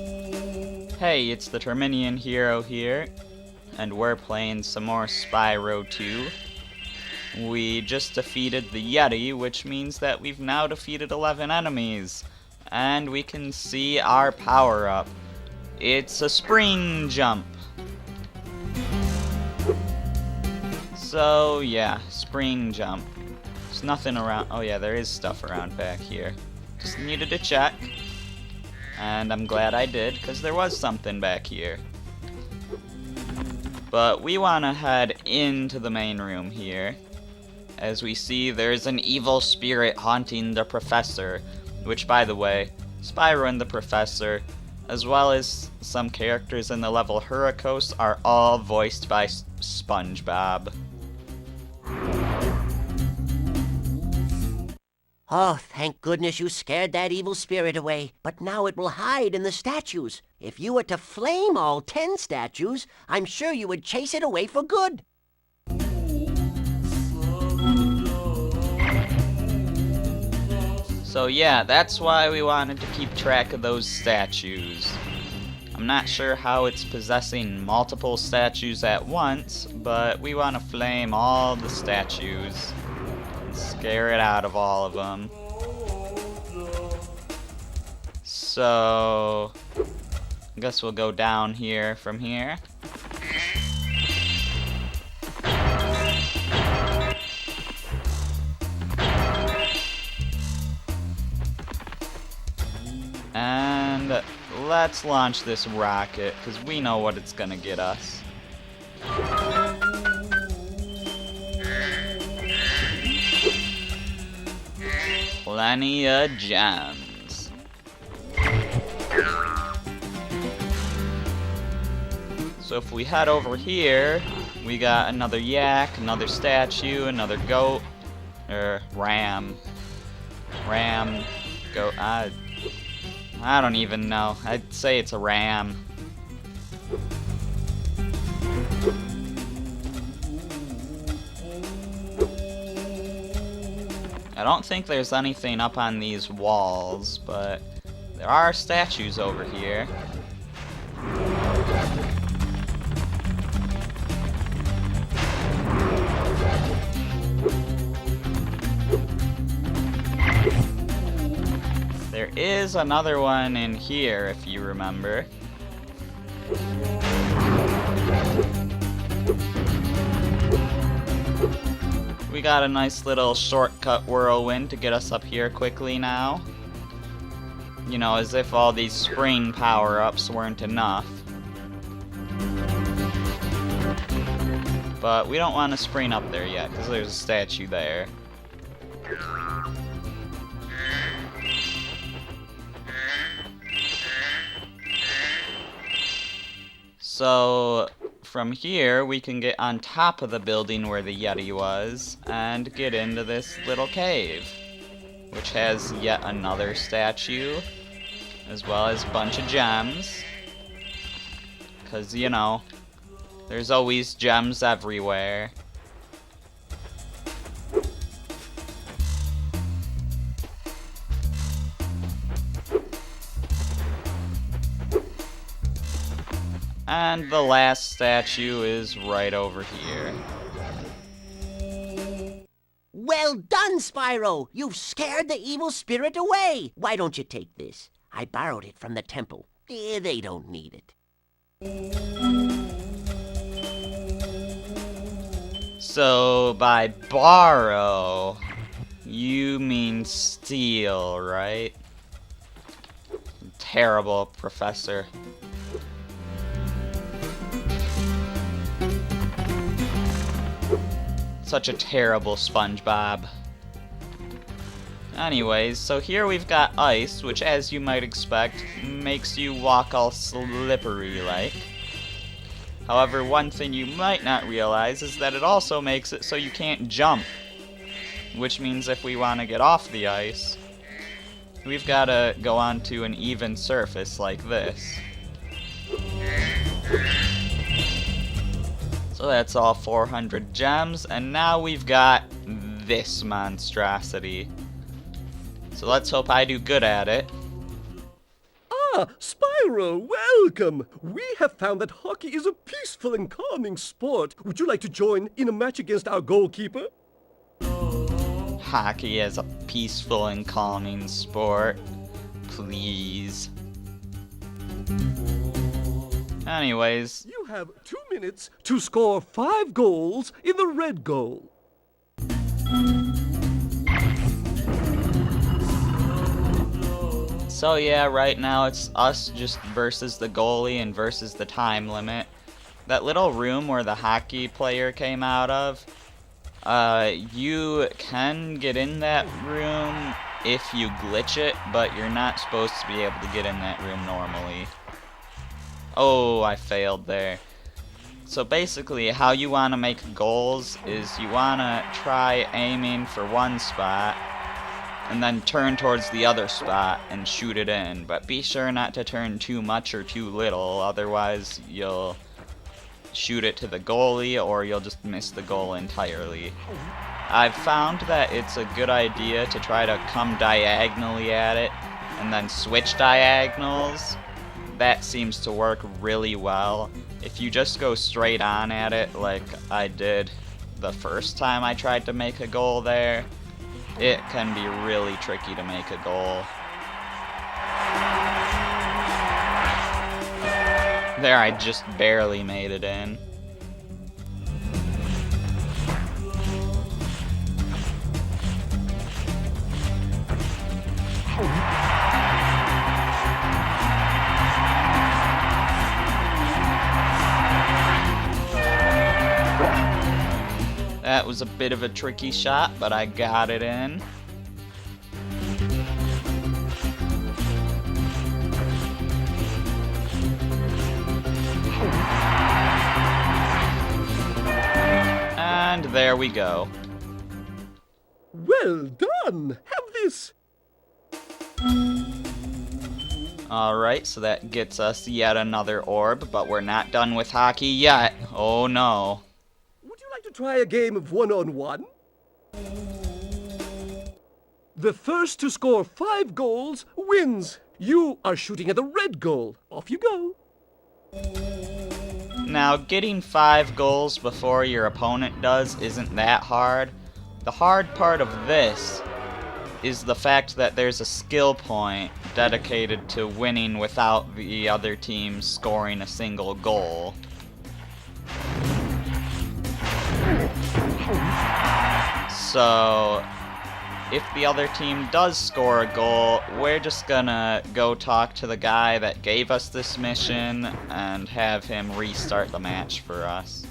Hey, it's the Terminian Hero here, and we're playing some more Spyro 2. We just defeated the Yeti, which means that we've now defeated 11 enemies. And we can see our power-up. It's a spring jump. So, yeah, spring jump. There's nothing around. Oh yeah, there is stuff around back here. Just needed to check. And I'm glad I did, because there was something back here. But we want to head into the main room here. As we see, there's an evil spirit haunting the Professor. Which, by the way, Spyro and the Professor, as well as some characters in the level Hurricos, are all voiced by SpongeBob. Oh, thank goodness you scared that evil spirit away. But now it will hide in the statues. If you were to flame all 10 statues, I'm sure you would chase it away for good. So yeah, that's why we wanted to keep track of those statues. I'm not sure how it's possessing multiple statues at once, but we want to flame all the statues. Scare it out of all of them. So, I guess we'll go down here from here. And let's launch this rocket, because we know what it's gonna get us. Plenty of gems. So if we head over here, we got another yak, another statue, another goat, or ram. Goat, I don't even know. I'd say it's a ram. I don't think there's anything up on these walls, but there are statues over here. There is another one in here, if you remember. We got a nice little shortcut whirlwind to get us up here quickly now. You know, as if all these spring power-ups weren't enough. But we don't want to spring up there yet, because there's a statue there. So, from here, we can get on top of the building where the Yeti was, and get into this little cave, which has yet another statue, as well as a bunch of gems, because, you know, there's always gems everywhere. And the last statue is right over here. Well done, Spyro! You've scared the evil spirit away! Why don't you take this? I borrowed it from the temple. They don't need it. So, by borrow, you mean steal, right? Terrible, Professor. Such a terrible SpongeBob. Anyways, so here we've got ice, which, as you might expect, makes you walk all slippery-like. However, one thing you might not realize is that it also makes it so you can't jump. Which means if we want to get off the ice, we've got to go onto an even surface like this. So that's all 400 gems, and now we've got this monstrosity. So let's hope I do good at it. Ah, Spyro! Spyro, welcome! We have found that hockey is a peaceful and calming sport. Would you like to join in a match against our goalkeeper? Hockey is a peaceful and calming sport. Please. Anyways, You have 2 minutes to score 5 goals in the red goal. so yeah, right now it's us just versus the goalie and versus the time limit. That little room where the hockey player came out of, you can get in that room if you glitch it, but you're not supposed to be able to get in that room normally. Oh, I failed there. So basically, how you want to make goals is you want to try aiming for one spot, and then turn towards the other spot and shoot it in. But be sure not to turn too much or too little, otherwise you'll shoot it to the goalie or you'll just miss the goal entirely. I've found that it's a good idea to try to come diagonally at it and then switch diagonals. That seems to work really well. If you just go straight on at it like I did the first time I tried to make a goal there, it can be really tricky to make a goal. There, I just barely made it in. That was a bit of a tricky shot, but I got it in. And there we go. Well done! Have this! Alright, so that gets us yet another orb, but we're not done with hockey yet. Oh no. Would you like to try a game of one-on-one? The first to score 5 goals wins. You are shooting at the red goal. Off you go. Now, getting 5 goals before your opponent does isn't that hard. The hard part of this is the fact that there's a skill point dedicated to winning without the other team scoring a single goal. So, if the other team does score a goal, we're just gonna go talk to the guy that gave us this mission and have him restart the match for us.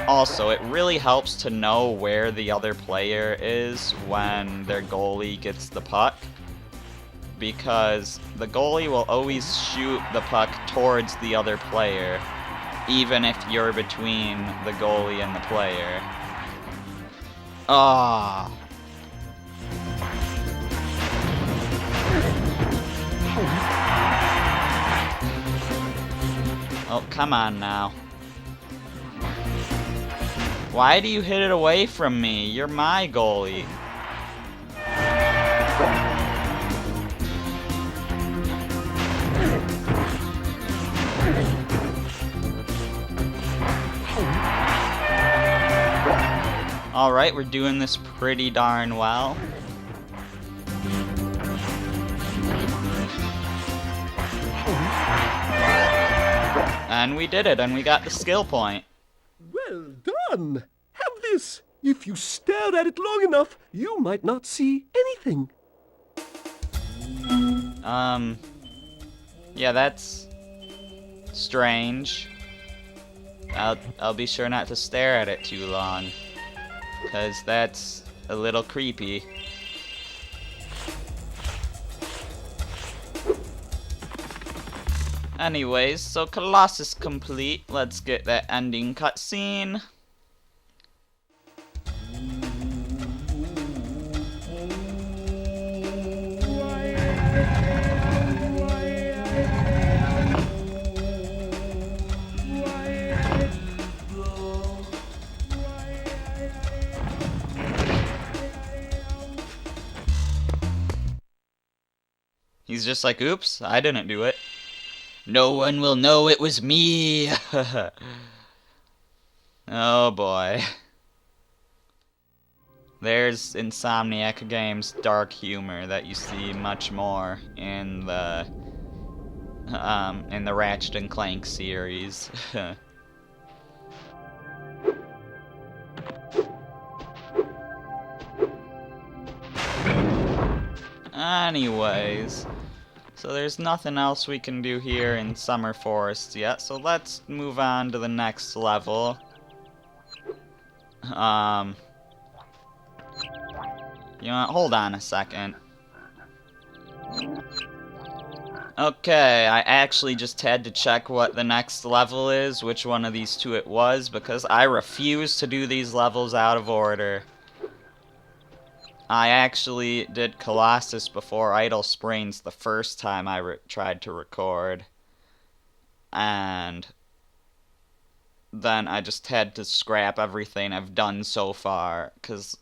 Also, it really helps to know where the other player is when their goalie gets the puck, because the goalie will always shoot the puck towards the other player, even if you're between the goalie and the player. Ah. Oh, come on now. Why do you hit it away from me? You're my goalie. Alright, we're doing this pretty darn well. And we did it, and we got the skill point. Well done! Have this! If you stare at it long enough, you might not see anything. Yeah, that's strange. I'll be sure not to stare at it too long, because that's a little creepy. Anyways, so Colossus complete. Let's get that ending cutscene. he's just like, oops, I didn't do it. No one will know it was me. Oh boy. There's Insomniac Games' dark humor that you see much more in the Ratchet and Clank series. Anyways, so there's nothing else we can do here in Summer Forest yet, so let's move on to the next level. You know what, hold on a second. Okay, I actually just had to check what the next level is, which one of these two it was, because I refuse to do these levels out of order. I actually did Colossus before Idle Springs the first time I tried to record. And then I just had to scrap everything I've done so far, because...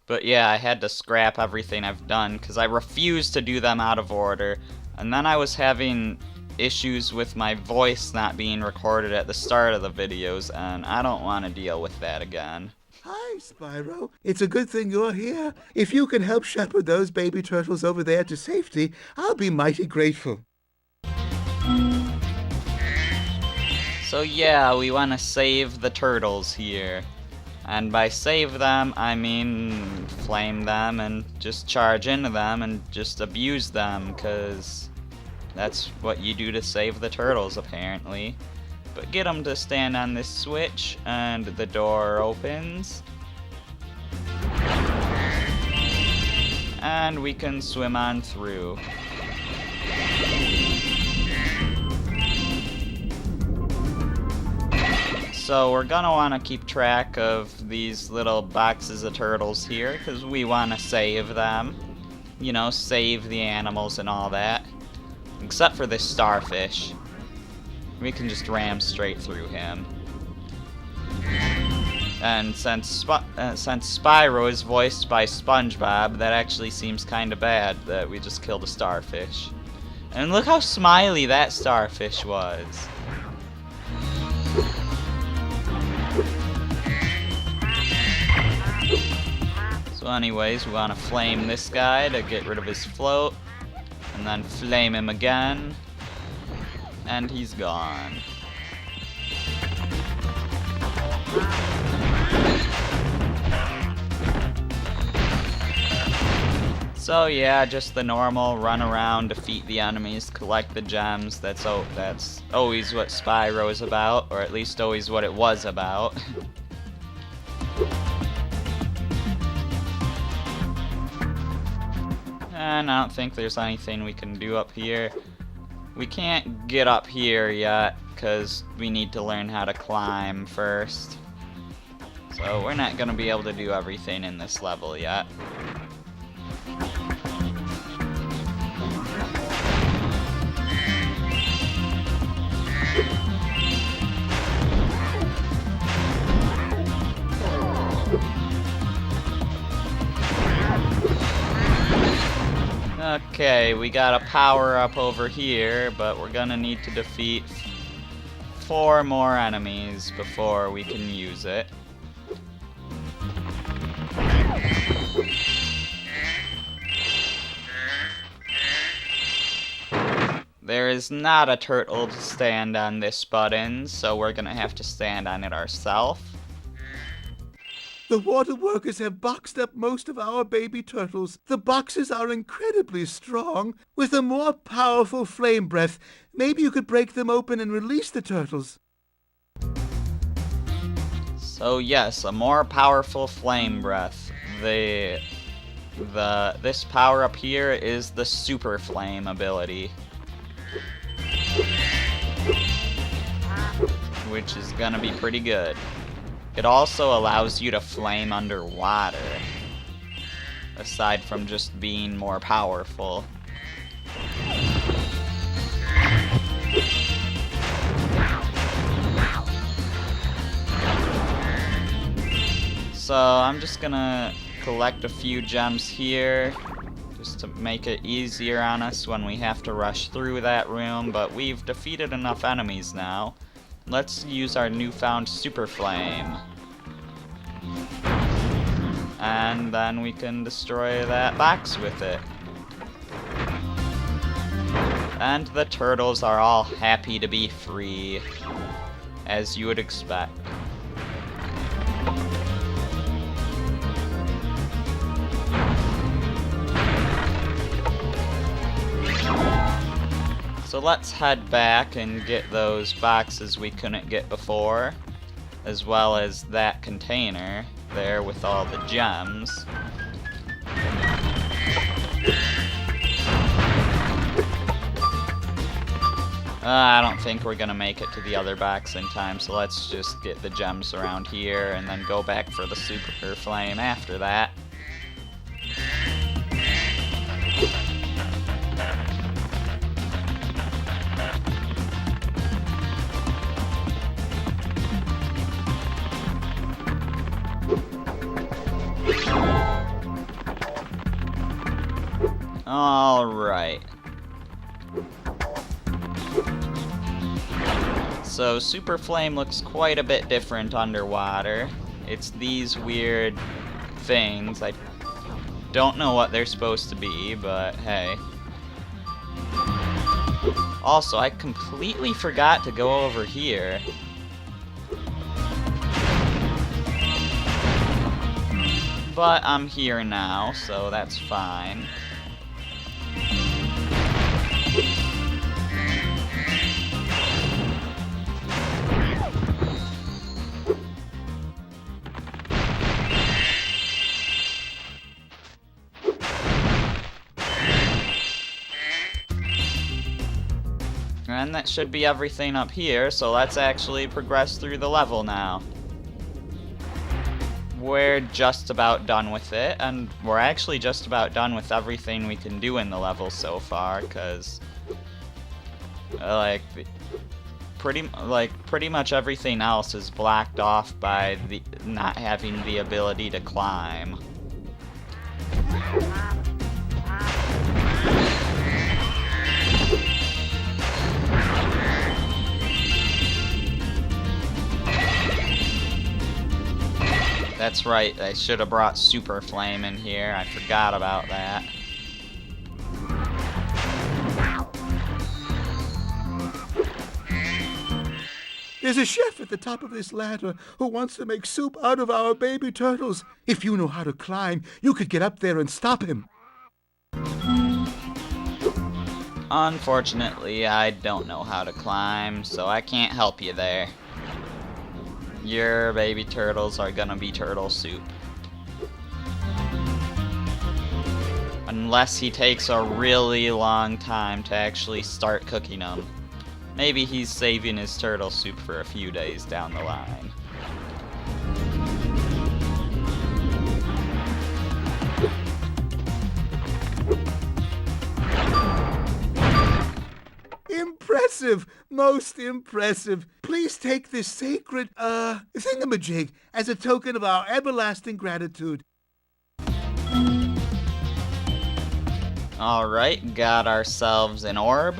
But yeah, I had to scrap everything I've done because I refused to do them out of order. And then I was having issues with my voice not being recorded at the start of the videos, and I don't want to deal with that again. Hi, Spyro. It's a good thing you're here. If you can help shepherd those baby turtles over there to safety, I'll be mighty grateful. So yeah, we want to save the turtles here. And by save them, I mean flame them and just charge into them and just abuse them, because that's what you do to save the turtles, apparently. But get them to stand on this switch, and the door opens. And we can swim on through. So we're gonna want to keep track of these little boxes of turtles here, because we want to save them. You know, save the animals and all that. Except for this starfish. We can just ram straight through him. And since Spyro is voiced by SpongeBob, that actually seems kind of bad that we just killed a starfish. And look how smiley that starfish was. So anyways, we want to flame this guy to get rid of his float, and then flame him again, and he's gone. So yeah, just the normal run around, defeat the enemies, collect the gems. That's always what Spyro is about, or at least always what it was about. And I don't think there's anything we can do up here. We can't get up here yet, because we need to learn how to climb first. So we're not going to be able to do everything in this level yet. Okay, we got a power up over here, but we're gonna need to defeat 4 more enemies before we can use it. There is not a turtle to stand on this button, so we're gonna have to stand on it ourselves. The water workers have boxed up most of our baby turtles. The boxes are incredibly strong. With a more powerful flame breath, maybe you could break them open and release the turtles. So yes, a more powerful flame breath. This power up here is the super flame ability, which is gonna be pretty good. It also allows you to flame underwater. aside from just being more powerful. So I'm just gonna collect a few gems here, just to make it easier on us when we have to rush through that room, but we've defeated enough enemies now. Let's use our newfound Super Flame. And then we can destroy that box with it. And the turtles are all happy to be free, as you would expect. So let's head back and get those boxes we couldn't get before, as well as that container there with all the gems. I don't think we're gonna make it to the other box in time, so let's just get the gems around here and then go back for the Super Flame after that. Alright. So Super Flame looks quite a bit different underwater. It's these weird things. I don't know what they're supposed to be, but hey. Also, I completely forgot to go over here. But I'm here now, so that's fine. And that should be everything up here, so let's actually progress through the level now. We're just about done with it, and we're actually just about done with everything we can do in the level so far, because pretty much everything else is blocked off by the not having the ability to climb. That's right, I should have brought Super Flame in here. I forgot about that. There's a chef at the top of this ladder who wants to make soup out of our baby turtles. If you know how to climb, you could get up there and stop him. Unfortunately, I don't know how to climb, so I can't help you there. Your baby turtles are gonna be turtle soup. Unless he takes a really long time to actually start cooking them. Maybe he's saving his turtle soup for a few days down the line. Impressive! Most impressive. Please take this sacred, thingamajig as a token of our everlasting gratitude. Alright, got ourselves an orb.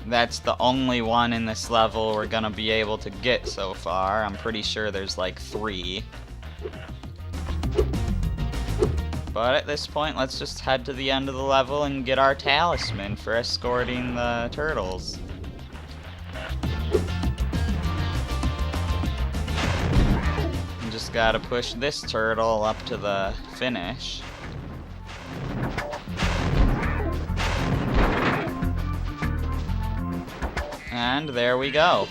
That's the only one in this level we're gonna be able to get so far. I'm pretty sure there's like 3. But at this point, let's just head to the end of the level and get our talisman for escorting the turtles. We just gotta push this turtle up to the finish. And there we go.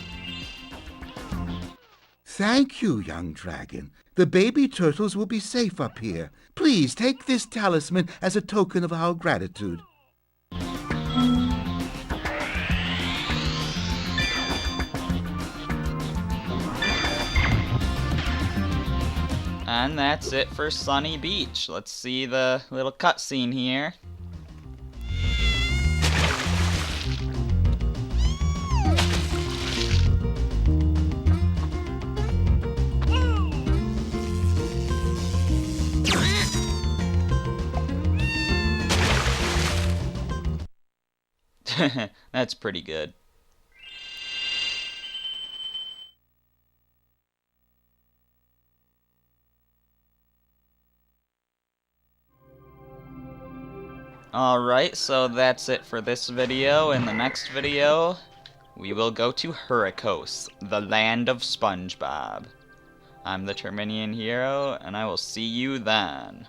Thank you, young dragon. The baby turtles will be safe up here. Please take this talisman as a token of our gratitude. And that's it for Sunny Beach. Let's see the little cutscene here. That's pretty good. Alright, so that's it for this video. In the next video, we will go to Hurricos, the land of SpongeBob. I'm the Terminian Hero, and I will see you then.